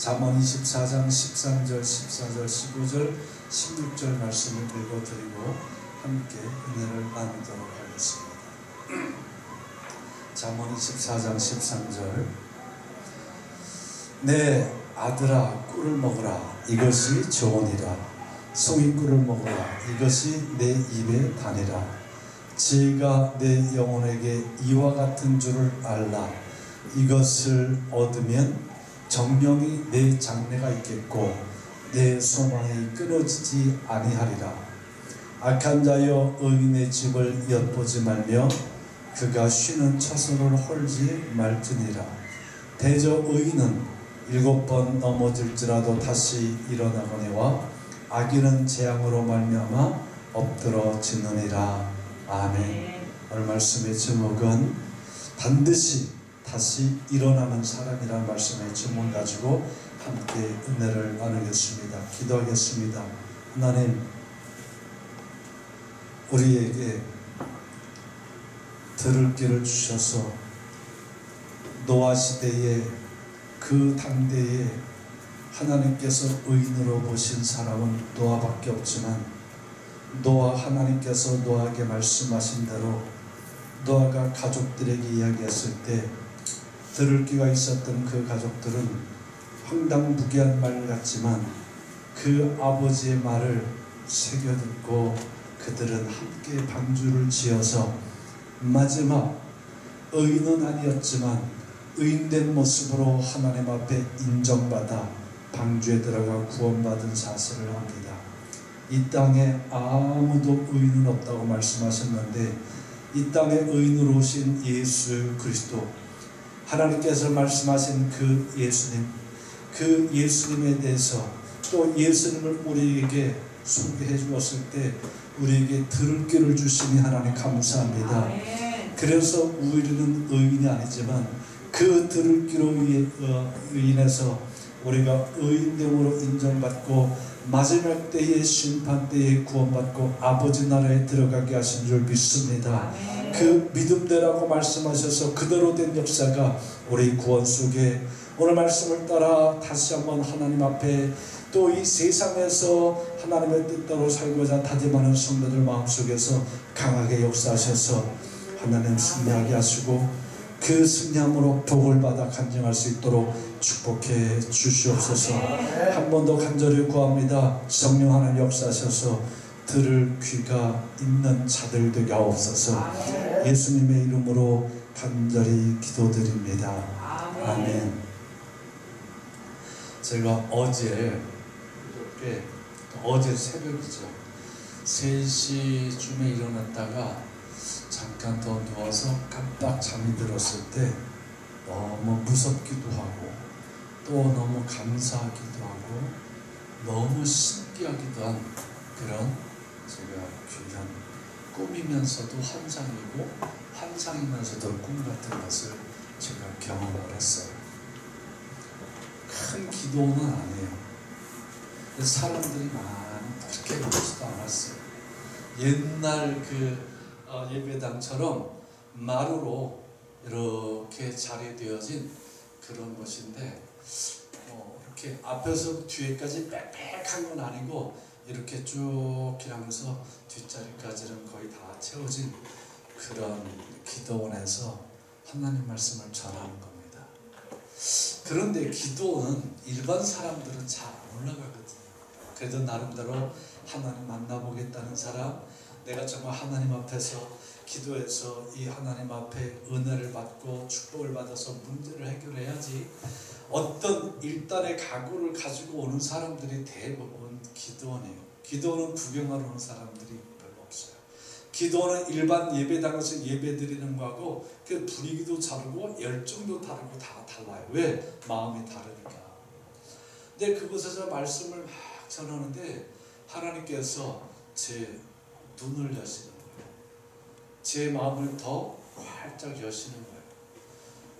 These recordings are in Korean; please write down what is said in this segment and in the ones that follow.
잠언 24장 13절, 14절, 15절, 16절 말씀을 읽어드리고 함께 은혜를 나누도록 하겠습니다. 잠언 24장 13절. 내 아들아 꿀을 먹으라, 이것이 좋으니라. 송이꿀을 먹으라, 이것이 내 입에 다니라. 지혜가 내 영혼에게 이와 같은 줄을 알라. 이것을 얻으면 정령이 내 장래가 있겠고 내 소망이 끊어지지 아니하리라. 악한 자여 의인의 집을 엿보지 말며 그가 쉬는 처소를 홀지 말지니라. 대저 의인은 7번 넘어질지라도 다시 일어나거니와 악인은 재앙으로 말미암아 엎드러지느니라. 아멘. 오늘 말씀의 제목은 반드시 다시 일어나는 사람이라는 말씀의 제목을 가지고 함께 은혜를 나누겠습니다. 기도하겠습니다. 하나님, 우리에게 들을 길을 주셔서 노아 시대에 그 당대에 하나님께서 의인으로 보신 사람은 노아밖에 없지만 하나님께서 노아에게 말씀하신 대로 노아가 가족들에게 이야기했을 때 들을 귀가 있었던 그 가족들은 황당무계한 말 같지만 그 아버지의 말을 새겨듣고 그들은 함께 방주를 지어서 마지막 의인은 아니었지만 의인된 모습으로 하나님 앞에 인정받아 방주에 들어가 구원받은 사실을 합니다. 이 땅에 아무도 의인은 없다고 말씀하셨는데 이 땅에 의인으로 오신 예수 그리스도, 하나님께서 말씀하신 그 예수님, 그 예수님에 대해서 또 예수님을 우리에게 소개해 주었을 때 우리에게 들을 귀를 주시니 하나님 감사합니다. 그래서 우리는 의인이 아니지만 그 들을 귀로 인해서 우리가 의인됨으로 인정받고 마지막 때의 심판 때에 구원받고 아버지 나라에 들어가게 하신 줄 믿습니다. 그 믿음대라고 말씀하셔서 그대로 된 역사가 우리 구원 속에 오늘 말씀을 따라 다시 한번 하나님 앞에 또 이 세상에서 하나님의 뜻대로 살고자 다짐하는 성도들 마음속에서 강하게 역사하셔서 하나님 승리하게 하시고 그 승리함으로 복을 받아 간증할 수 있도록 축복해 주시옵소서. 한 번 더 간절히 구합니다. 성령 하나님 역사하셔서 들을 귀가 있는 자들 되게 하옵소서. 예수님의 이름으로 간절히 기도드립니다. 아멘. 제가 어제 새벽이죠. 3시쯤에 일어났다가 잠깐 더 누워서 깜빡 잠이 들었을 때 너무 무섭기도 하고 또 너무 감사하기도 하고 너무 신기하기도 한 그런 제가 귀한 꿈이면서도 환상이고 환상이면서도 꿈 같은 것을 제가 경험을 했어요. 큰 기도는 아니에요. 사람들이 많이 그렇게 오지도 않았어요. 옛날 예배당처럼 마루로 이렇게 자리되어진 그런 곳인데 이렇게 앞에서 뒤에까지 빽빽한 건 아니고 이렇게 쭉 하면서 뒷자리까지는 거의 다 채워진 그런 기도원에서 하나님 말씀을 전하는 겁니다. 그런데 기도는 일반 사람들은 잘 안 올라가거든요. 그래도 나름대로 하나님 만나보겠다는 사람, 내가 정말 하나님 앞에서 기도해서 이 하나님 앞에 은혜를 받고 축복을 받아서 문제를 해결해야지 어떤 일단의 각오를 가지고 오는 사람들이 대부분 기도원이에요. 기도원은 구경하러 오는 사람들이 별로 없어요. 기도원은 일반 예배당에서 예배드리는 거하고 그 분위기도 다르고 열정도 다르고 다 달라요. 왜? 마음이 다르니까. 근데 그곳에서 말씀을 막 전하는데 하나님께서 제 눈을 여시는 거예요. 제 마음을 더 활짝 여시는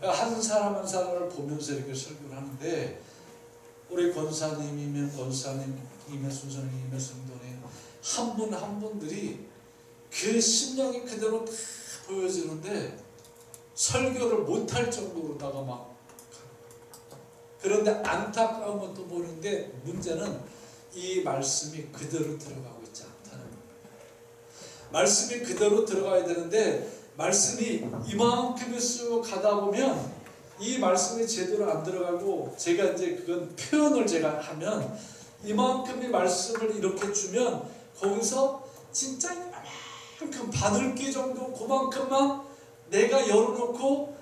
거예요. 한 사람 한 사람을 보면서 이렇게 설교를 하는데 우리 권사님이면 권사님이면 순서님이면 성도님 한 분 한 분들이 그 심령이 그대로 다 보여지는데 설교를 못할 정도로다가 막 그런데 안타까운 것도 모르는데 문제는 이 말씀이 그대로 들어가고 있지 않다는 거예요. 말씀이 그대로 들어가야 되는데 말씀이 이만큼을 쑥 가다 보면 이 말씀이 제대로 안 들어가고 제가 이제 그건 표현을 제가 하면 이만큼의 말씀을 이렇게 주면 거기서 진짜 이만큼 바늘귀 정도 그만큼만 내가 열어놓고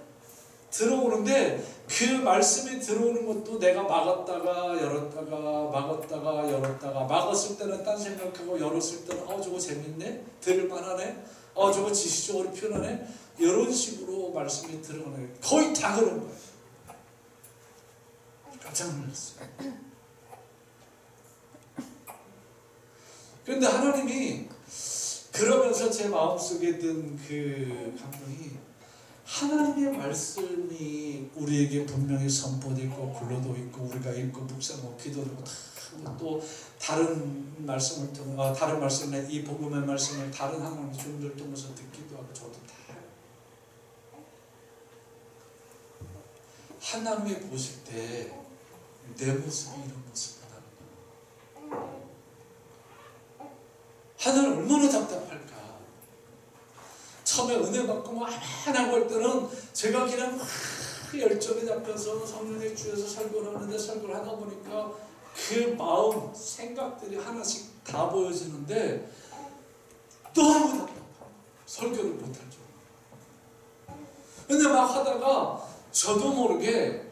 들어오는데 그 말씀이 들어오는 것도 내가 막았다가 열었다가 막았다가 열었다가 막았을 때는 딴 생각하고 열었을 때는 저거 재밌네? 들을만하네? 저거 지시적으로 표현하네? 이런 식으로 말씀이 들어오네. 거의 다 그런 거예요. 깜짝 놀랐어요. 그런데 하나님이 그러면서 제 마음속에 든 그 감동이 하나님의 말씀이 우리에게 분명히 선포되어 있고 글로도 있고 우리가 읽고 묵상하고 기도하고 또 다른 말씀을 통해 다른 말씀을 이 복음의 말씀을 다른 하나님의 종들 통해서 듣기도 하고 저도 다 하나님이 보실 때 내 모습이 이런 모습이 나는 거예요. 하나님 얼마나 답답할까. 처음에 은혜 받고 뭐 아만하고 할 때는 제가 그냥 막 열정에 잡혀서 성령의 주에서 설교를 하는데 설교를 하다 보니까 그 마음, 생각들이 하나씩 다 보여지는데 너무 답답하고 설교를 못할 정도. 근데 막 하다가 저도 모르게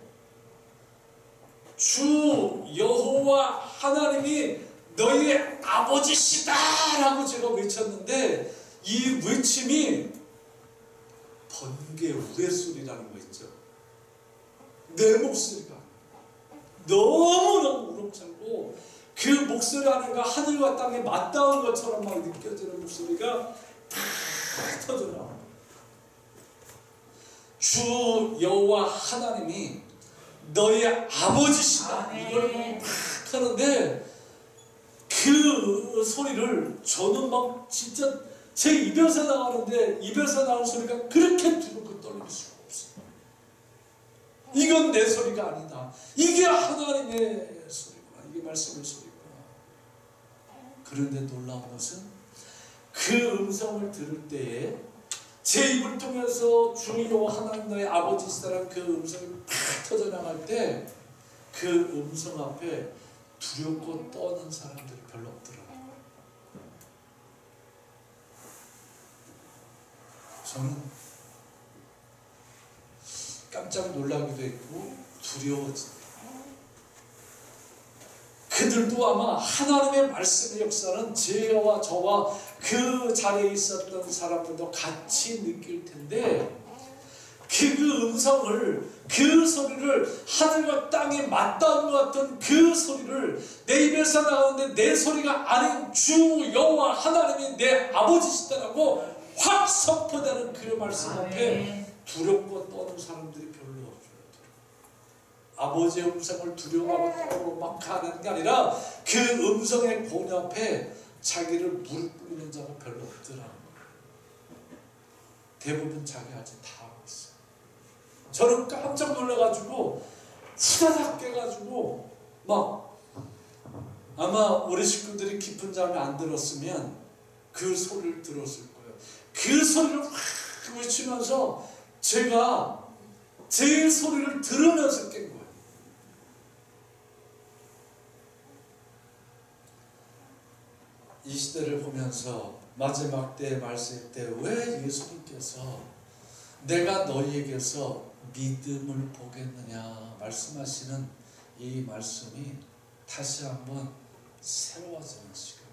주 여호와 하나님이 너희의 아버지시다 라고 제가 외쳤는데 이 외침이 번개 우레소리라는 거 있죠. 내 목소리가 너무너무 우렁차고 그 목소리 하나가 하늘과 땅에 맞닿은 것처럼 막 느껴지는 목소리가 다 터져나와요. 주 여호와 하나님이 너희의 아버지시다. 이걸 막 하는데 그 소리를 저는 막 진짜 제 입에서 나가는데 입에서 나오는 소리가 그렇게 두렵고 떨릴 수가 없어요. 이건 내 소리가 아니다. 이게 하나님의 소리구나. 이게 말씀의 소리구나. 그런데 놀라운 것은 그 음성을 들을 때에 제 입을 통해서 주 여호와 하나님 너의 아버지시다라는 그 음성이 팍 터져나갈 때 그 음성 앞에 두렵고 떠는 사람들이 별로 없더라고요. 저는 깜짝 놀라기도 했고 두려워지더라고요. 그들도 아마 하나님의 말씀의 역사는 제와 저와 그 자리에 있었던 사람들도 같이 느낄 텐데 그 음성을 그 소리를 하늘과 땅에 맞닿은 것 같은 그 소리를 내 입에서 나오는데 내 소리가 아닌 주 여호와 하나님이 내 아버지시다라고 확 선포되는 그 말씀 앞에 두렵고 떠는 사람들이 별로 없어요. 아버지의 음성을 두려워하고 떠고 막 가는 게 아니라 그 음성의 권위 앞에 자기를 무릎 꿇는 자가 별로 없더라고요. 대부분 자기 아직 다 하고 있어요. 저는 깜짝 놀라가지고 후다닥 깨가지고 막 아마 우리 식구들이 깊은 잠을 안 들었으면 그 소리를 들었을 거예요. 그 소리를 확 외치면서 제가 제 소리를 들으면서 깬 거예요. 이 시대를 보면서 마지막 때의 말씀 때 왜 예수님께서 내가 너희에게서 믿음을 보겠느냐 말씀하시는 이 말씀이 다시 한번 새로워지는 시간입니다.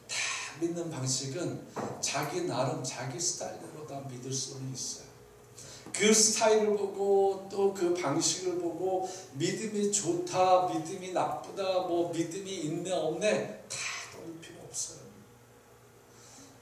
다 믿는 방식은 자기 나름 자기 스타일대로 다 믿을 수는 있어요. 그 스타일을 보고 또 그 방식을 보고 믿음이 좋다 믿음이 나쁘다 뭐 믿음이 있네 없네 다 도울 필요 없어요.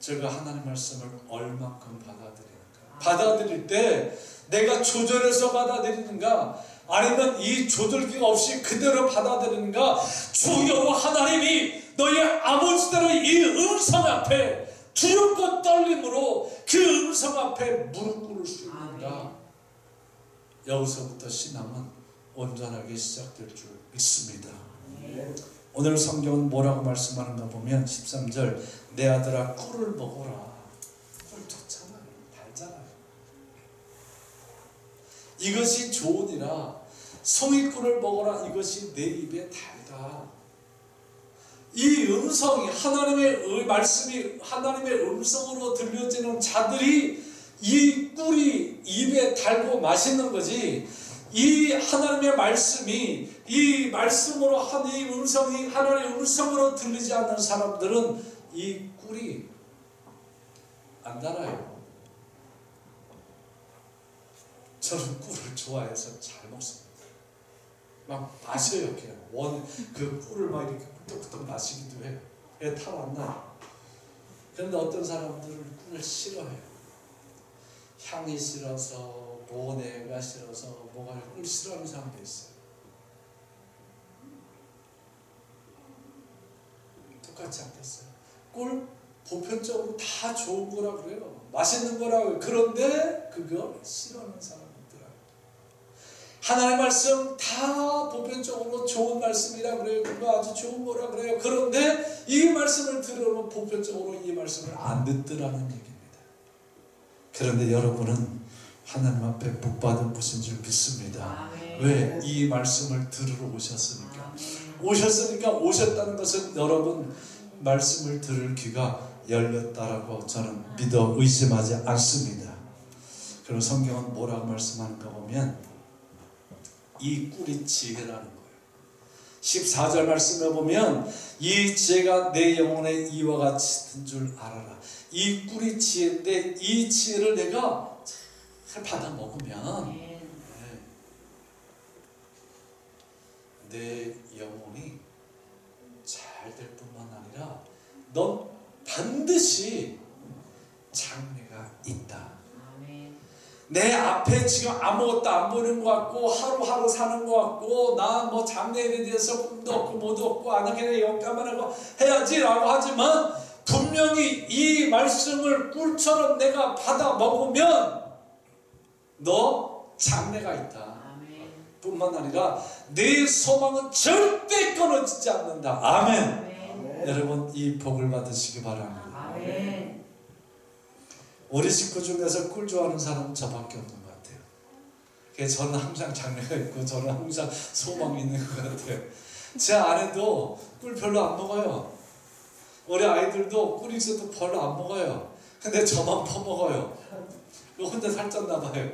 제가 하나님 말씀을 얼만큼 받아들이는가, 받아들일 때 내가 조절해서 받아들이는가 아니면 이 조절기가 없이 그대로 받아들이는가. 주 여호와 하나님이 너희 아버지대로 이 음성 앞에 두렵고 떨림으로 그 음성 앞에 무릎 꿇을 수 있는가. 여기서부터 신앙은 온전하게 시작될 줄 믿습니다. 오늘 성경은 뭐라고 말씀하는가 보면 13절, 내 아들아 꿀을 먹어라. 꿀 좋잖아요. 달잖아요. 이것이 좋으니라. 송이꿀을 먹어라. 이것이 내 입에 달다. 이 음성이 하나님의 말씀이 하나님의 음성으로 들려지는 자들이 이 꿀이 입에 달고 맛있는 거지, 이 하나님의 말씀이 이 말씀으로 하나님의 음성이 하나님의 음성으로 들리지 않는 사람들은 이 꿀이 안 달아요. 저는 꿀을 좋아해서 잘 먹습니다. 막 마셔요. 그냥 그 꿀을 막 이렇게 끄떡끄떡 마시기도 해요. 애 탈 안 나요. 그런데 어떤 사람들은 꿀을 싫어해요. 향이 싫어서, 모내가 싫어서, 뭐가 꿀 싫어하는 사람도 있어요. 똑같지 않겠어요? 꿀 보편적으로 다 좋은 거라 그래요. 맛있는 거라고. 그런데 그거 싫어하는 사람이 있더라고요. 하나님의 말씀 다 보편적으로 좋은 말씀이라 그래요. 그거 아주 좋은 거라 그래요. 그런데 이 말씀을 들으면 보편적으로 이 말씀을 안 듣더라는 얘기입니다. 그런데 여러분은 하나님 앞에 복받은 분인 줄 믿습니다. 왜? 이 말씀을 들으러 오셨으니까. 오셨다는 것은 여러분 말씀을 들을 귀가 열렸다라고 저는 믿어 의심하지 않습니다. 그리고 성경은 뭐라고 말씀하는가 보면 이 꿀이 지혜라는 거예요. 14절 말씀에 보면 이 지혜가 내 영혼에 이와 같이 든 줄 알아라. 이 꿀이 지혜인데 이 지혜를 내가 잘 받아 먹으면 내 영혼이 잘 될 뿐만 아니라 넌 반드시 장래가 있다. 내 앞에 지금 아무것도 안 보이는 것 같고 하루하루 사는 것 같고 나 뭐 장래에 대해서 꿈도 없고 뭐도 없고 안 하게 영감만 하고 해야지라고 하지만 분명히 이 말씀을 꿀처럼 내가 받아 먹으면 너 장래가 있다. 뿐만 아니라 내 소망은 절대 끊어지지 않는다. 아멘. 여러분 이 복을 받으시기 바랍니다. 아멘. 우리 식구 중에서 꿀 좋아하는 사람은 저밖에 없는 것 같아요. 그래서 저는 항상 장래가 있고 저는 항상 소망이 있는 것 같아요. 제 아내도 꿀 별로 안 먹어요. 우리 아이들도 꿀이 있어도 별로 안 먹어요. 근데 저만 퍼먹어요. 혼자 살쪘나 봐요.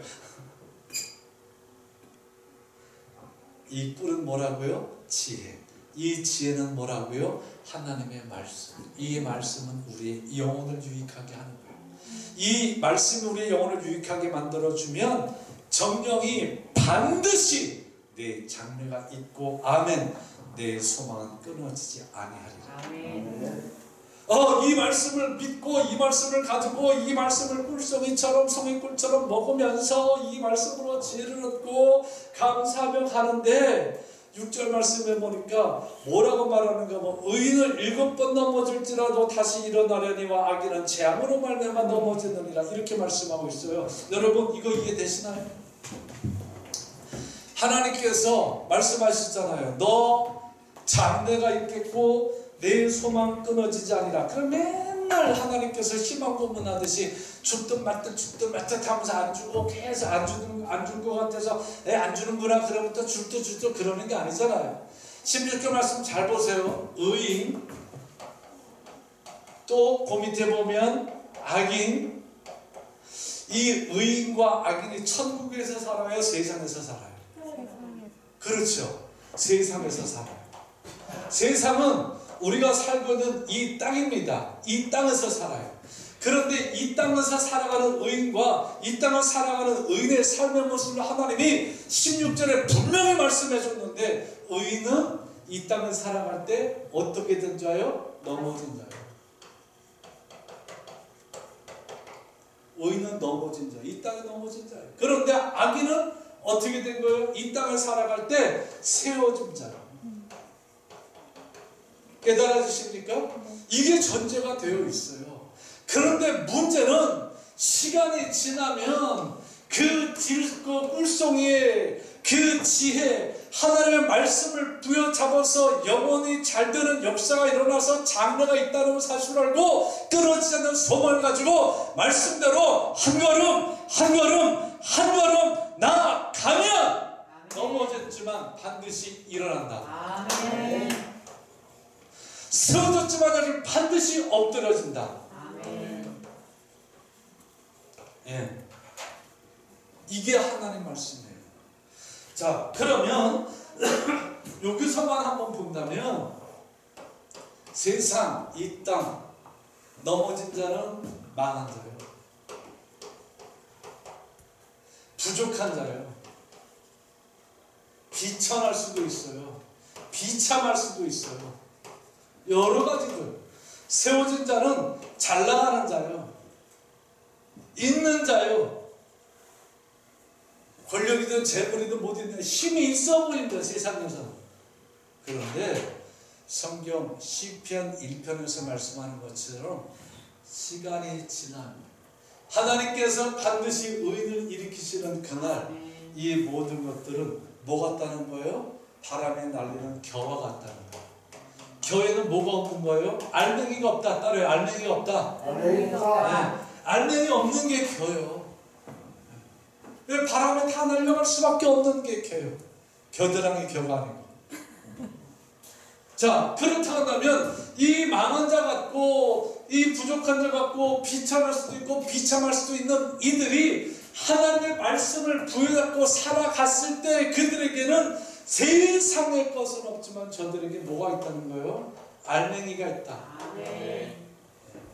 이 꿀은 뭐라고요? 지혜. 이 지혜는 뭐라고요? 하나님의 말씀. 이 말씀은 우리의 영혼을 유익하게 하는 거예요. 이 말씀이 우리의 영혼을 유익하게 만들어주면 정령이 반드시 내 장래가 있고 아멘, 내 소망은 끊어지지 아니하리라. 아멘. 이 말씀을 믿고 이 말씀을 가지고 이 말씀을 꿀송이처럼 송이꿀처럼 먹으면서 이 말씀으로 지혜를 얻고 감사하며 가는데 6절 말씀에 보니까 뭐라고 말하는가 뭐 의인을 7번 넘어질지라도 다시 일어나려니와 악인은 재앙으로 말미암아 넘어지느니라 이렇게 말씀하고 있어요. 여러분 이거 이해되시나요? 하나님께서 말씀하시잖아요. 너 장래가 있겠고 내 소망 끊어지지 아니라. 그럼 맨날 하나님께서 희망 고문하듯이 죽든 말든 하면서 안 주고 계속 안 줄 것 같아서 안 주는구나 그러면 또 줄 듯 그러는 게 아니잖아요. 16절 말씀 잘 보세요. 의인, 또 그 밑에 보면 악인. 이 의인과 악인이 천국에서 살아요? 세상에서 살아요? 그렇죠. 세상에서 살아요. 세상은 우리가 살고 있는 이 땅입니다. 이 땅에서 살아요. 그런데 이 땅에서 살아가는 의인과 이 땅을 살아가는 의인의 삶의 모습을 하나님이 16절에 분명히 말씀해 줬는데 의인은 이 땅을 살아갈 때 어떻게 된 자요? 넘어진 자요. 의인은 넘어진 자, 이 땅에 넘어진 자예요. 그런데 악인은 어떻게 된 거예요? 이 땅을 살아갈 때 세워진 자요. 깨달아지십니까? 이게 전제가 되어 있어요. 그런데 문제는 시간이 지나면 그 질고 꿀송이의 그 지혜, 하나님의 말씀을 부여잡아서 영원히 잘 되는 역사가 일어나서 장래가 있다는 사실을 알고 끊어지지 않는 소망을 가지고 말씀대로 한 걸음 한 걸음 한 걸음 나아가면 넘어졌지만 반드시 일어난다. 아멘. 쓰러졌지만 반드시 엎드려진다. 아멘. 예. 이게 하나님의 말씀이에요. 자, 그러면 여기서만 한번 본다면 세상, 이 땅 넘어진 자는 망한 자예요. 부족한 자예요. 비천할 수도 있어요. 비참할 수도 있어요. 여러 가지들. 세워진 자는 잘 나가는 자예요. 있는 자예요. 권력이든 재물이든 뭐든 힘이 있어 보인다, 세상에서는. 그런데 성경 시편 1편에서 말씀하는 것처럼 시간이 지나면 하나님께서 반드시 의인을 일으키시는 그날 이 모든 것들은 뭐 같다는 거예요? 바람에 날리는 겨와 같다는 거예요. 겨에는 뭐가 없는 거예요? 알맹이가 없다. 따라요. 알맹이가 없다. 네. 알맹이 없는 게 겨요. 왜 바람에 다 날려갈 수밖에 없는 게 겨요. 겨드랑이 겨가 아니고. 자, 그렇다 한다면 이 망한 자 같고 이 부족한 자 같고 비참할 수도 있고 비참할 수도 있는 이들이 하나님의 말씀을 부여잡고 살아갔을 때 그들에게는 세상의 것은 없지만 저들에게 뭐가 있다는 거예요? 알맹이가 있다. 아멘.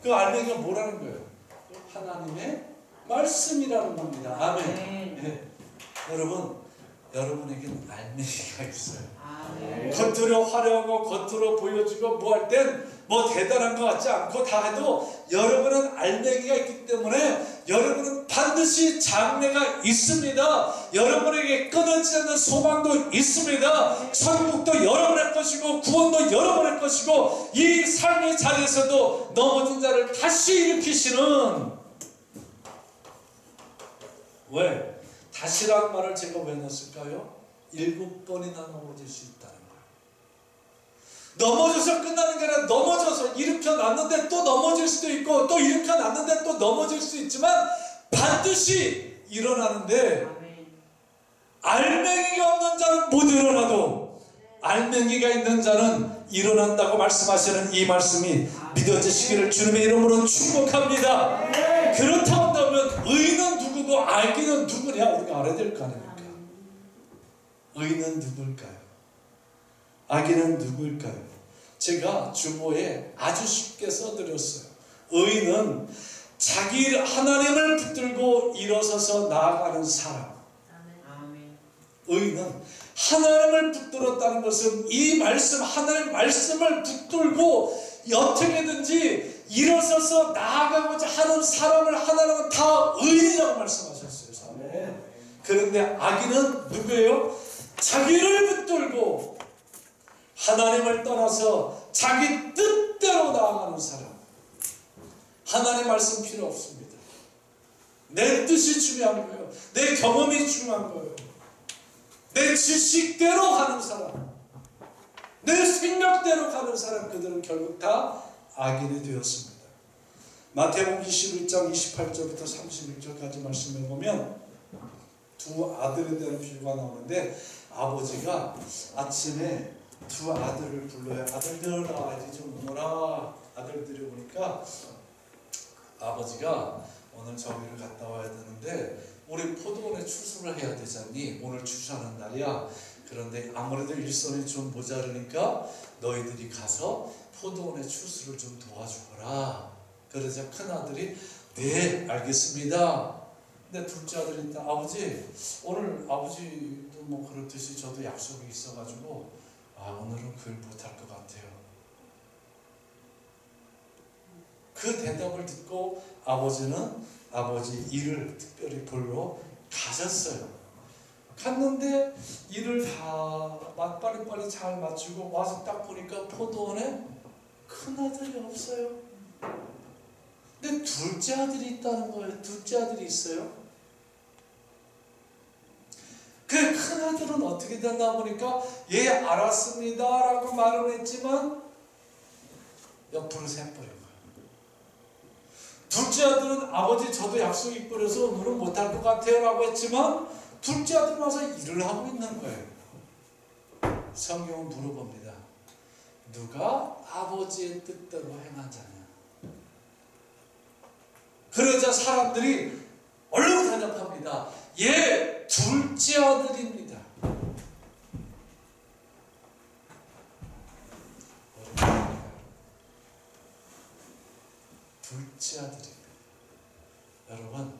그 알맹이가 뭐라는 거예요? 하나님의 말씀이라는 겁니다. 아멘. 네. 여러분, 여러분에게는 알맹이가 있어요. 아멘. 겉으로 화려하고 겉으로 보여주고 뭐 할 땐 뭐 대단한 것 같지 않고 다 해도 여러분은 알맹이가 있기 때문에 여러분은 반드시 장래가 있습니다. 여러분에게 끊어지지 않는 소망도 있습니다. 천국도 여러분의 것이고 구원도 여러분의 것이고 이 삶의 자리에서도 넘어진 자를 다시 일으키시는, 왜? 다시라는 말을 제가 왜 넣었을까요? 7번이나 넘어질 수 있다는 거예요. 넘어져서 끝나는 게 아니라 넘어져서 일으켜놨는데 또 넘어질 수도 있고 또 일으켜놨는데 또 넘어질 수 있지만 반드시 일어나는데 알맹이가 없는 자는 못 일어나도 알맹이가 있는 자는 일어난다고 말씀하시는 이 말씀이 믿어지시기를 주님의 이름으로 축복합니다. 그렇다고 한다면 의는 누구고 악인은 누구냐 우리가 알아야 될 거 아닙니까? 의는 누굴까요? 악인은 누구일까요? 제가 주보에 아주 쉽게 써드렸어요. 의는 자기 하나님을 붙들고 일어서서 나아가는 사람. 의는 하나님을 붙들었다는 것은 이 말씀, 하나님의 말씀을 붙들고 어떻게든지 일어서서 나아가고자 하는 사람을 하나님은 다 의인이라고 말씀하셨어요. 그런데 악인은 누구예요? 자기를 붙들고 하나님을 떠나서 자기 뜻대로 나아가는 사람. 하나님 말씀 필요 없습니다. 내 뜻이 중요한 거예요. 내 경험이 중요한 거예요. 내 지식대로 가는 사람, 내 생각대로 가는 사람, 그들은 결국 다 악인이 되었습니다. 마태복음 21장 28절부터 31절까지 말씀해 보면 두 아들에 대한 비유가 나오는데 아버지가 아침에 두 아들을 불러요. 아들들아 이제 좀 오너라. 아들들이 오니까 아버지가 오늘 저기를 갔다 와야 되는데 우리 포도원에 추수를 해야 되잖니. 오늘 추수하는 날이야. 그런데 아무래도 일손이 좀 모자르니까 너희들이 가서 포도원에 추수를 좀 도와주거라. 그러자 큰아들이 네 알겠습니다. 근데 둘째 아들이 일단 아버지 오늘 아버지도 뭐 그렇듯이 저도 약속이 있어가지고 오늘은 그걸 못할 것 같아요. 그 대답을 듣고 아버지는 아버지 일을 특별히 보러 가셨어요. 갔는데 일을 다 빨리빨리 잘 마치고 와서 딱 보니까 포도원에 큰아들이 없어요. 근데 둘째 아들이 있다는 거예요. 둘째 아들이 있어요. 그 큰아들은 어떻게 됐나 보니까 예 알았습니다 라고 말은 했지만 옆으로 새버린 거예요. 둘째 아들은 아버지 저도 약속이 있고서 오늘은 못할 것 같아요 라고 했지만 둘째 아들은 와서 일을 하고 있는 거예요. 성경은 물어봅니다. 누가 아버지의 뜻대로 행한 자냐? 그러자 사람들이 얼른 대답합니다. 예, 둘째 아들입니다. 둘째 아들입니다. 여러분,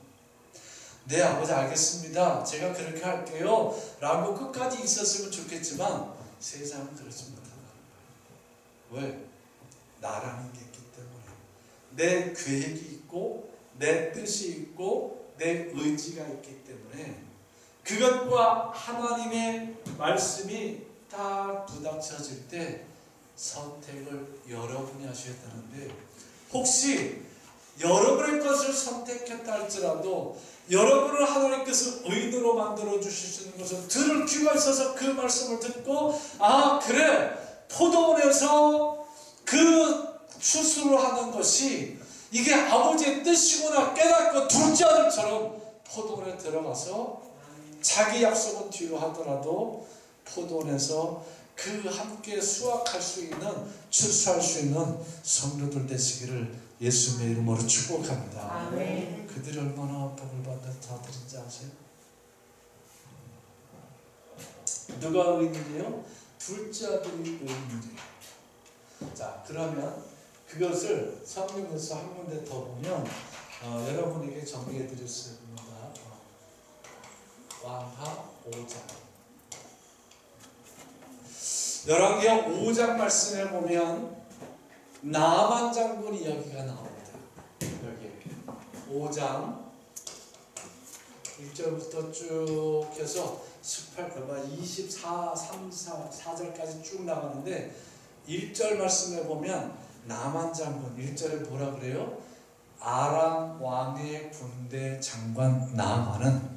네 아버지 알겠습니다. 제가 그렇게 할게요 라고 끝까지 있었으면 좋겠지만 세상은 그렇지 못하는 거예요. 왜? 나라는 게 있기 때문에. 내 계획이 있고 내 뜻이 있고 내 의지가 있기 때문에 그것과 하나님의 말씀이 딱 부닥쳐질 때 선택을 여러분이 하셔야 되는데, 혹시 여러분의 것을 선택했다 할지라도 여러분을 하나님께서 의인으로 만들어 주실 수 있는 것은 들을 귀가 있어서 그 말씀을 듣고, 아 그래 포도원에서 그 추수를 하는 것이 이게 아버지의 뜻이구나 깨닫고 둘째 아들처럼 포도원에 들어가서 자기 약속은 뒤로 하더라도 포도원에서 그 함께 수확할 수 있는, 추수할 수 있는 성도들 되시기를 예수님의 이름으로 축복합니다. 아멘. 그들이 얼마나 복을 받는 자들인지 아세요? 누가 의인이에요? 둘째 아들이 의인이에요. 자, 그러면 그것을 성경에서 한 군데 더 보면 여러분에게 정리해 드렸습니다. 왕하 5장. 열왕기하 5장 말씀에 보면 나만 장군 이야기가 나옵니다. 여기 5장 1절부터 쭉 해서 24, 4절까지 쭉 나가는데 1절 말씀에 보면 나만 장군 1절에 뭐라 그래요? 아람 왕의 군대 장관 나만은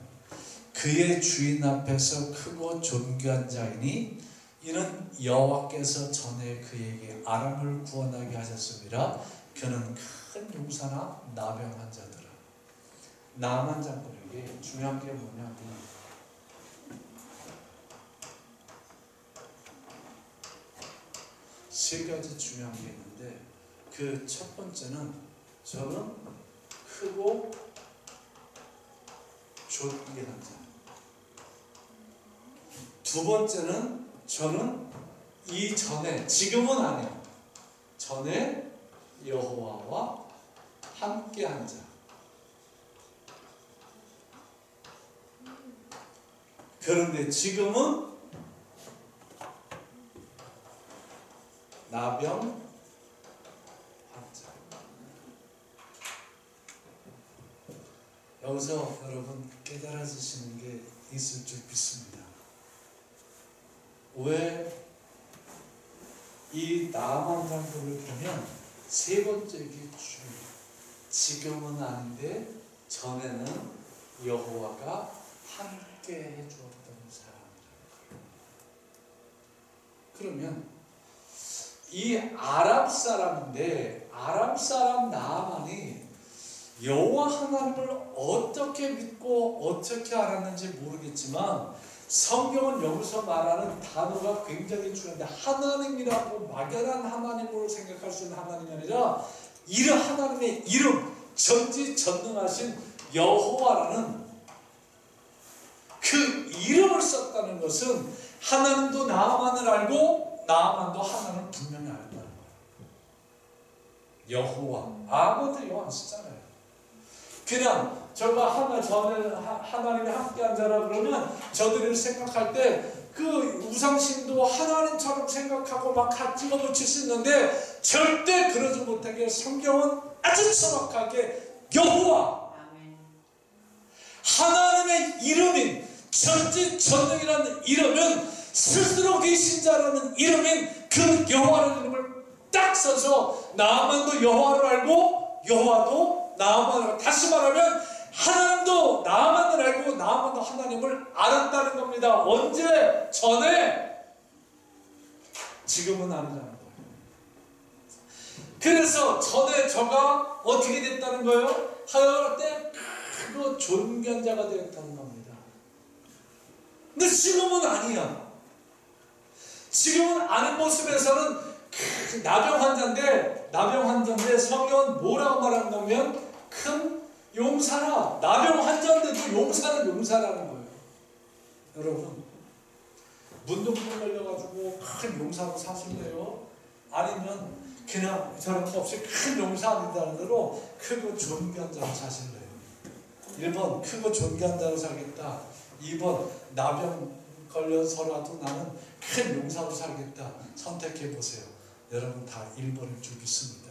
그의 주인 앞에서 크고 존귀한 자이니 이는 여호와께서 전에 그에게 아람을 구원하게 하셨습니다. 그는 큰 용사나 나병한 자들아. 나만 장군에게 중요한 게 뭐냐면 세 가지 중요한 게 있는데, 그 첫 번째는 저는 크고 존귀한 자. 두 번째는 저는 이전에, 지금은 아니에요. 전에 여호와와 함께한 자. 그런데 지금은 나병 환자. 여기서 여러분 깨달아지시는 게 있을 줄 믿습니다. 왜 이 나만 장군을 보면 세 번째 게 중요해요. 지금은 아닌데 전에는 여호와가 함께 해주었던 사람이라. 그러면 이 아랍 사람인데 아랍 사람 나만이 여호와 하나님을 어떻게 믿고 어떻게 알았는지 모르겠지만 성경은 여기서 말하는 단어가 굉장히 중요한데, 하나님이라고 막연한 하나님으로 생각할 수 있는 하나님이 아니라 이런 하나님의 이름, 전지전능하신 여호와라는 그 이름을 썼다는 것은 하나님도 나만을 알고 나만도 하나님을 분명히 알다는 거예요. 여호와, 아무도 여호와 안 쓰잖아요. 그냥 저가 하나님이 함께한 자라 그러면 저들을 생각할 때 그 우상신도 하나님처럼 생각하고 막 같이 집어붙일 수 있는데 절대 그러지 못하게 성경은 아주 정확하게 여호와, 하나님의 이름인 전지전능이라는 이름은 스스로 계신 자라는 이름인 그 여호와라는 이름을 딱 써서 나만도 여호와를 알고 여호와도 나만을 알고, 다시 말하면 하나님도 나만을 알고 나만도 하나님을 알았다는 겁니다. 언제? 전에. 지금은 아니라는 거예요. 그래서 전에 저가 어떻게 됐다는 거예요? 하나님 때 크고 존귀한 자가 되었다는 겁니다. 근데 지금은 아니야. 지금은 아는 모습에서는 나병 환자인데 성경은 뭐라고 말한다면 큰 용사라. 나병 환자인데도 용사라는 거예요. 여러분, 문둥병 걸려가지고 큰 용사로 사실래요? 아니면 그냥 저런 거 없이 큰 용사 아니다는 대로 크고 존귀한 자로 사실래요? 1번 크고 존귀한 자로 살겠다. 2번 나병 걸려서라도 나는 큰 용사로 살겠다. 선택해 보세요. 여러분 다 1번일 줄 믿습니다.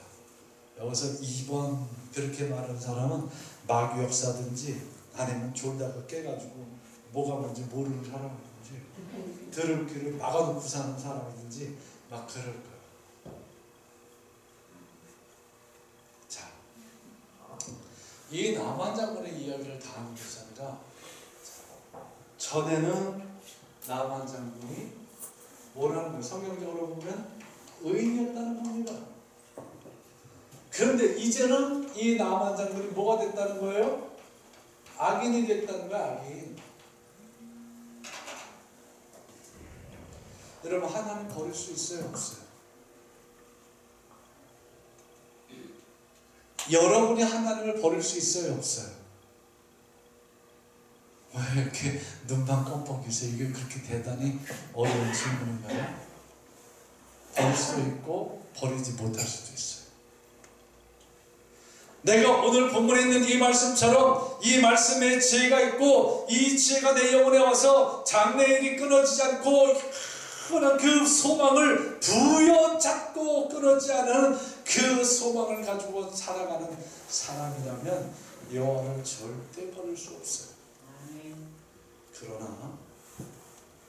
여기서 2번 그렇게 말하는 사람은 마귀 역사든지 아니면 졸다가 깨가지고 뭐가 뭔지 모르는 사람이든지 들을 귀를 막아놓고 사는 사람이든지 막 그럴 거예요. 자, 이 남한 장군의 이야기를 다 하는 것이 전에는 남한 장군이 뭐라는 거예요? 성경적으로 보면 의인이었다는 겁니다. 그런데 이제는 이 남한 장군이 뭐가 됐다는 거예요? 악인이 됐다는 거야, 악인. 여러분, 하나님 버릴 수 있어요, 없어요? 여러분이 하나님을 버릴 수 있어요, 없어요? 왜 이렇게 눈만 껌뻑이세요? 이게 그렇게 대단히 어려운 질문인가요? 버릴 수도 있고 버리지 못할 수도 있어요. 내가 오늘 본문에 있는 이 말씀처럼 이 말씀에 지혜가 있고 이 지혜가 내 영혼에 와서 장래일이 끊어지지 않고 흔한 그 소망을 부여잡고 끊어지지 않은 그 소망을 가지고 살아가는 사람이라면 여호와를 절대 버릴 수 없어요. 그러나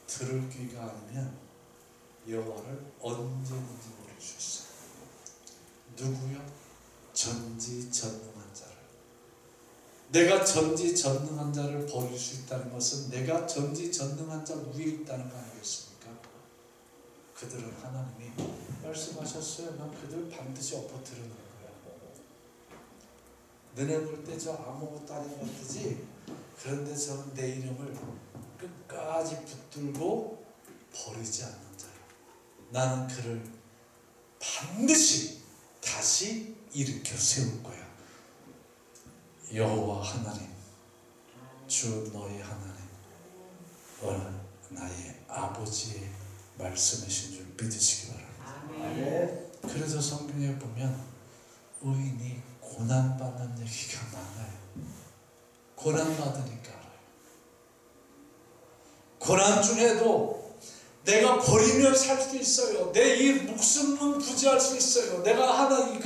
들을 귀가 아니면 여호와를 언제든지 버릴 수 있어요. 누구요? 전지전능한 자를. 내가 전지전능한 자를 버릴 수 있다는 것은 내가 전지전능한 자 위에 있다는 거 아니겠습니까? 그들은 하나님이 말씀하셨어요. 난 그들 반드시 엎어뜨리는 거야. 너네 볼 때 저 아무것도 아닌 것 같지? 그런데 저는 내 이름을 끝까지 붙들고 버리지 않는 자야. 나는 그를 반드시 다시 일으켜 세울 거야. 여호와 하나님, 주 너희 하나님, 나의 아버지의 말씀이신 줄 믿으시기 바랍니다. 그래서 성경에 보면 의인이 고난받는 얘기가 많아요. 고난받으니까 알아요. 고난 중에도 내가 버리며 살 수 있어요. 내 이 목숨은 부지할 수 있어요. 내가 하나님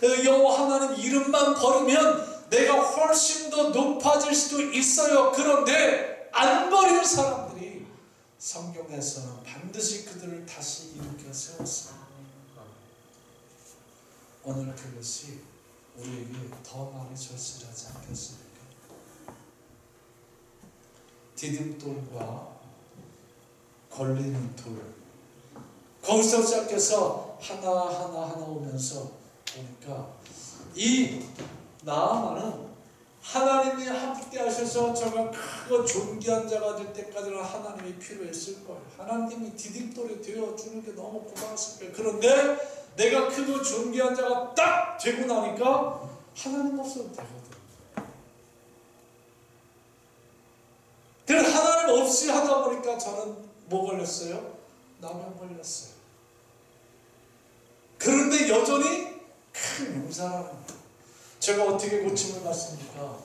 여호와 하나님 이름만 버리면 내가 훨씬 더 높아질 수도 있어요. 그런데 안 버리는 사람들이 성경에서는 반드시 그들을 다시 일으켜 세웠어요. 오늘 그것이 우리에게 더 많이 절실하지 않겠습니까? 디딤돌과 걸리는 돌, 거기서 시작해서 하나 오면서 보니까 이 나아만은 하나님이 함께 하셔서 저가 크고 존귀한 자가 될 때까지는 하나님이 필요했을 거예요. 하나님이 디딤돌이 되어주는 게 너무 고마웠을 거예요. 그런데 내가 크고 존귀한 자가 딱 되고 나니까 하나님 없어도 되거든. 그래서 하나님 없이 하다 보니까 저는 뭐 걸렸어요? 나병 걸렸어요. 그런데 여전히 큰 용사라는 거예요. 제가 어떻게 고침을 받습니까?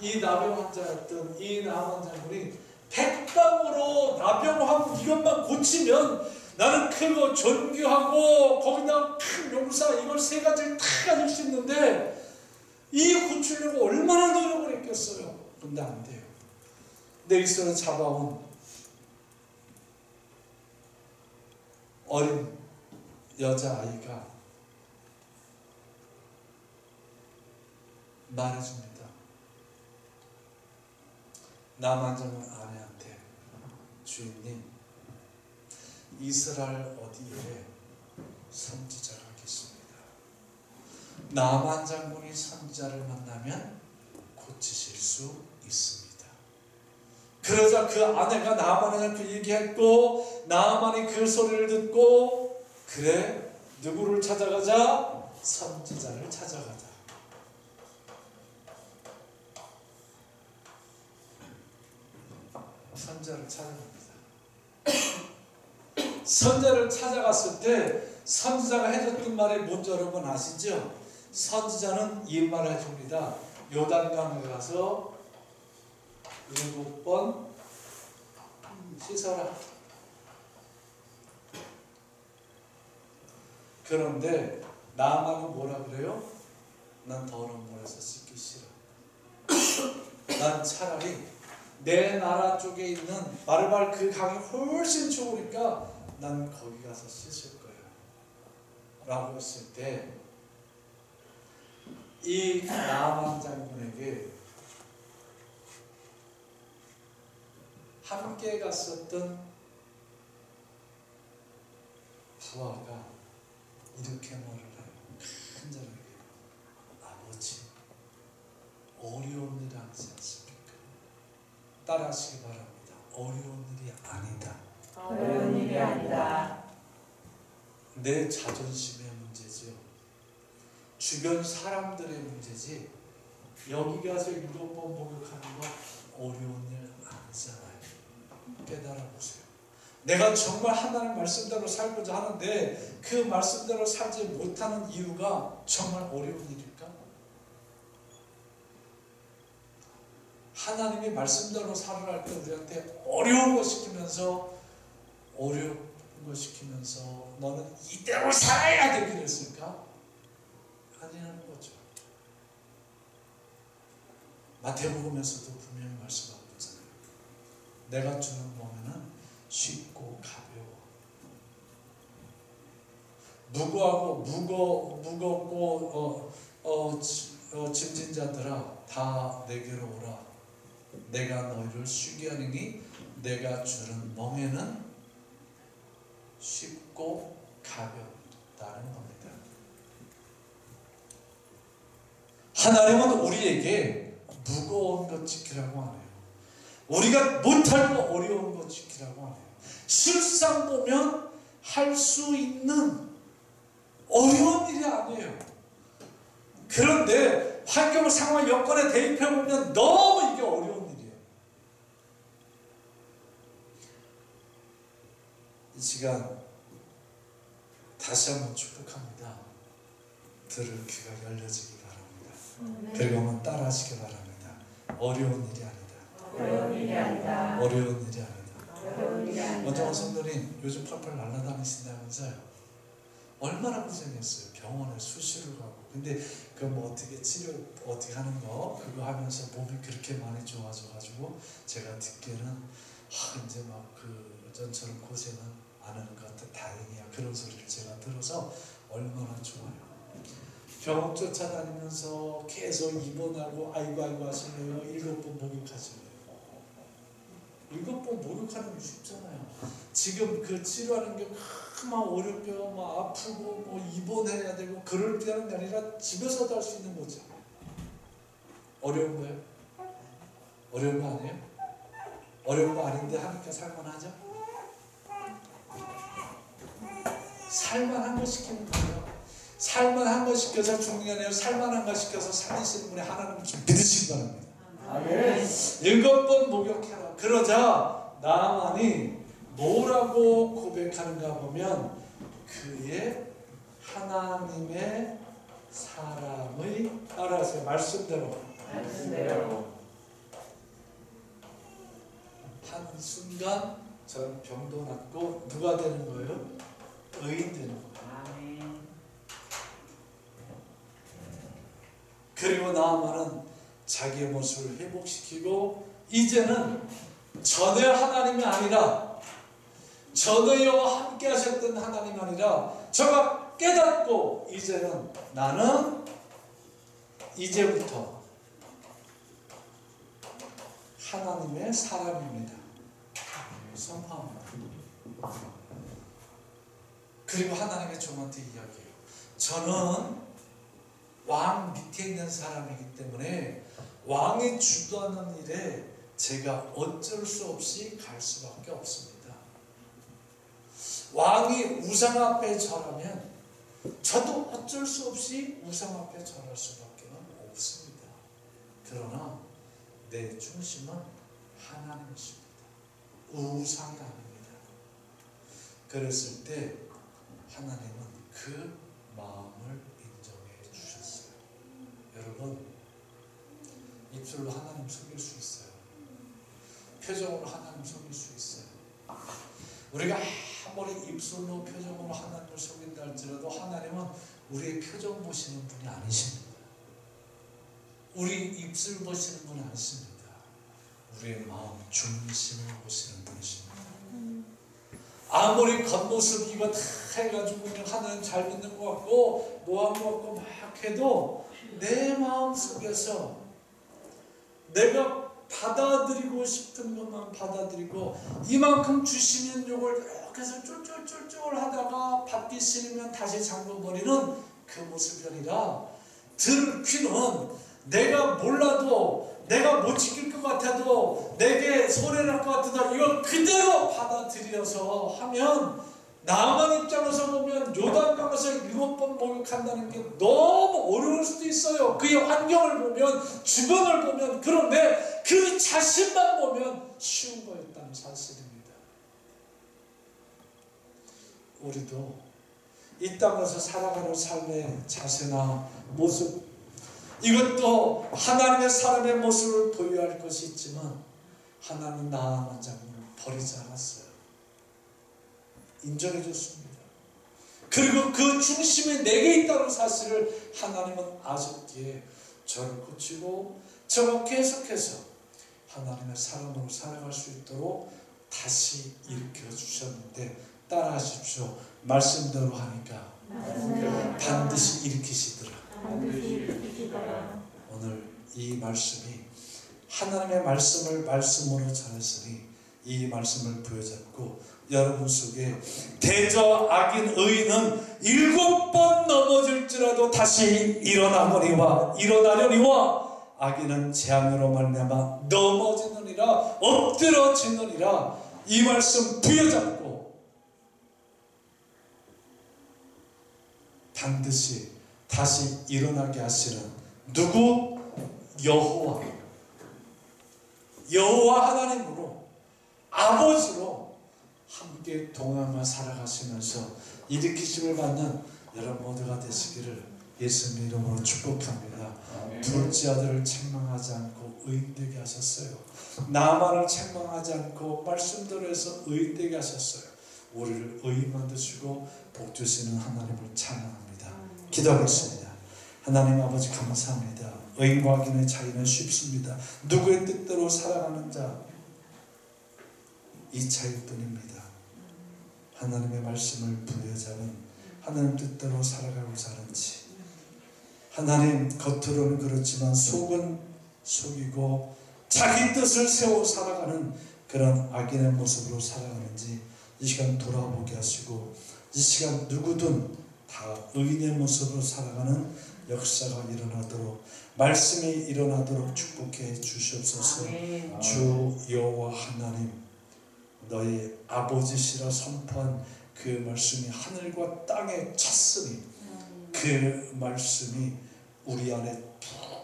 이 나병 환자였던 이 남한 장군이 백방으로 나병하고 이것만 고치면 나는 크고 존귀하고 거기다 큰 용사 이걸 세 가지를 다 가질 수 있는데 이 고치려고 얼마나 노력을 했겠어요. 근데 안 돼요. 내 있어서 잡아온 어린 여자아이가 말해줍니다. 남한장군 아내한테 주인님 이스라엘 어디에 선지자가 계십니다. 남한장군이 선지자를 만나면 고치실 수 있습니다. 그러자 그 아내가 나만한테 얘기했고 나만이 그 소리를 듣고 그래 누구를 찾아가자? 선지자를 찾아가자. 선지자를 찾아갑니다. 선지자를 찾아갔을 때 선지자가 해줬던 말이 뭔지 여러분 아시죠? 선지자는 이 말을 해줍니다. 요단강에 가서 7번 씻어라. 그런데 나만은 뭐라 그래요? 난 더러운 물에서 씻기 싫어. 난 차라리 내 나라 쪽에 있는 마르발 그 강이 훨씬 좋으니까 난 거기 가서 씻을 거야 라고 했을 때 이 나만 장군에게 함께 갔었던 부하가 이렇게 말을 해요. 큰절하게 아버지 어려운 일이 아니지 않습니까? 따라하시기 바랍니다. 어려운 일이 아니다. 어려운 일이 아니다. 내 자존심의 문제지요. 주변 사람들의 문제지. 여기 가서 7번 목욕하는 거 어려운 일 아니잖아요. 깨달아 보세요. 내가 정말 하나님 말씀대로 살고자 하는데 그 말씀대로 살지 못하는 이유가 정말 어려운 일일까? 하나님이 말씀대로 살으라 할 때 우리한테 어려운 거 시키면서 너는 이대로 살아야 되기로 했을까? 아니라는 거죠. 마태복음에서도 분명히 말씀하고 있잖아요. 내가 주는 몸에는 쉽고 가벼워. 무겁고 짐진 자들아 다 내게로 오라. 내가 너희를 쉬게 하리니 내가 주는 멍에는 쉽고 가볍다는 겁니다. 하나님은 우리에게 무거운 것 지키라고 안 해요. 우리가 못할 거 어려운 것 지키라고 안 해요. 실상 보면 할 수 있는 어려운 일이 아니에요. 그런데 환경, 상황, 여건에 대입해보면 너무 이게 어려운 일이에요. 이 시간 다시 한번 축복합니다. 들을 귀가 열려지기 바랍니다. 그리고 따라하시기 바랍니다. 어려운 일이 아니다. 어려운 일이 아니다. 어려운 일이 아니다. 어려운 일이 아니다. 원장원 성도님 요즘 펄펄 날아다니신다면서요. 얼마나 고생했어요. 병원에 수시로 가고. 근데 그 뭐 어떻게 치료 어떻게 하는 거 그거 하면서 몸이 그렇게 많이 좋아져가지고 제가 듣기에는 이제 막 그 전처럼 고생은 안 하는 것 같아 다행이야 그런 소리를 제가 들어서 얼마나 좋아요. 병원 쫓아다니면서 계속 입원하고 아이고 하시네요. 7번 목욕하시네요. 7번 목욕하는 게 쉽잖아요. 지금 그 치료하는 게 막 어렵고 막 아프고 뭐 입원해야 되고 그럴 때 하는 게 아니라 집에서도 할 수 있는 거죠. 어려운 거예요? 어려운 거 아니에요? 어려운 거 아닌데 하니까 살만하죠? 살만한 거 시키는 거예요. 살만한 거 시켜서 죽는 게 아니라 살만한 거 시켜서 살리시는 분이 하나님 좀 믿으시기 바랍니다. 아멘. 7번 목욕해라. 그러자 나만이 뭐라고 고백하는가 보면 그의 하나님의 사람의 따라서 말씀대로 한순간 저는 병도 낫고 누가 되는 거예요? 의인 되는 거예요. 아멘. 그리고 나아만은 자기의 모습을 회복시키고 이제는 전에 하나님이 아니라 전에 여호와 함께 하셨던 하나님 아니라 저가 깨닫고 이제는 나는 이제부터 하나님의 사람입니다. 선포합니다. 그리고 하나님의 종한테 이야기해요. 저는 왕 밑에 있는 사람이기 때문에 왕이 주도하는 일에 제가 어쩔 수 없이 갈 수밖에 없습니다. 왕이 우상 앞에 절하면 저도 어쩔 수 없이 우상 앞에 절할 수밖에 없습니다. 그러나 내 중심은 하나님이십니다. 우상이 아닙니다. 그랬을 때 하나님은 그 마음을 인정해 주셨어요. 여러분, 입술로 하나님 속일 수 있어요. 표정으로 하나님 속일 수 있어요. 우리가 아무리 입술로 표정으로 하나님을 속인다 할지라도 하나님은 우리의 표정 보시는 분이 아니십니다. 우리 입술 보시는 분이 아니십니다. 우리의 마음 중심을 보시는 분이십니다. 아무리 겉모습 이거 다 해가지고 그냥 하나님 잘 믿는 것 같고 뭐한 것 같고 막 해도 내 마음 속에서 내가 받아들이고 싶은 것만 받아들이고 이만큼 주시면 이걸 이렇게 해서 쫄쫄쫄쫄 하다가 받기 싫으면 다시 잠궈버리는 그 모습이 아니라 들을 귀는 내가 몰라도 내가 못 지킬 것 같아도 내게 소리날 것 같아도 이걸 그대로 받아들여서 하면 나만 입장에서 보면 요단강에서 7번 목욕한다는 게 너무 어려울 수도 있어요. 그의 환경을 보면 주변을 보면 그런데 그 자신만 보면 쉬운 거였다는 사실입니다. 우리도 이 땅에서 살아가는 삶의 자세나 모습 이것도 하나님의 사람의 모습을 보여야 할 것이 있지만 하나님은 나 만장을 버리지 않았어요. 인정해 줬습니다. 그리고 그 중심이 내게 있다는 사실을 하나님은 아셨기에 저를 고치고 저가 계속해서 하나님의 사람으로 살아갈 수 있도록 다시 일으켜 주셨는데 따라하십시오. 말씀대로 하니까 반드시 일으키시더라. 오늘 이 말씀이 하나님의 말씀을 말씀으로 전했으니 이 말씀을 부여잡고 여러분 속에 대저 악인 의인은 7번 넘어질지라도 다시 일어나려니와 악인은 재앙으로 말미암아 넘어지느니라 엎드러지느니라. 이 말씀 부여잡고 반드시 다시 일어나게 하시는 누구? 여호와 하나님으로 아버지로 함께 동행하며 살아가시면서 일으키심을 받는 여러분 모두가 되시기를 예수님 이름으로 축복합니다. 둘째 아들을 책망하지 않고 의인되게 하셨어요. 나만을 책망하지 않고 말씀대로 해서 의인되게 하셨어요. 우리를 의인 만드시고 복 주시는 하나님을 찬양합니다. 기도하겠습니다. 하나님 아버지 감사합니다. 의인과 악인의 차이는 쉽습니다. 누구의 뜻대로 살아가는 자 이 차이일 뿐입니다. 하나님의 말씀을 부여잡은 하나님 뜻대로 살아가고자 하는지 하나님 겉으로는 그렇지만 속은 속이고 자기 뜻을 세워 살아가는 그런 악인의 모습으로 살아가는지 이 시간 돌아보게 하시고 이 시간 누구든 다 의인의 모습으로 살아가는 역사가 일어나도록 말씀이 일어나도록 축복해 주시옵소서. 주 여호와 하나님 너희 아버지시라 선포한 그 말씀이 하늘과 땅에 찼으니 그 말씀이 우리 안에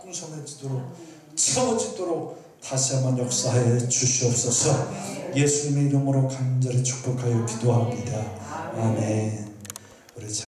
풍성해지도록 채워지도록 다시 한번 역사해 주시옵소서. 예수님의 이름으로 간절히 축복하여 기도합니다. 아멘. 우리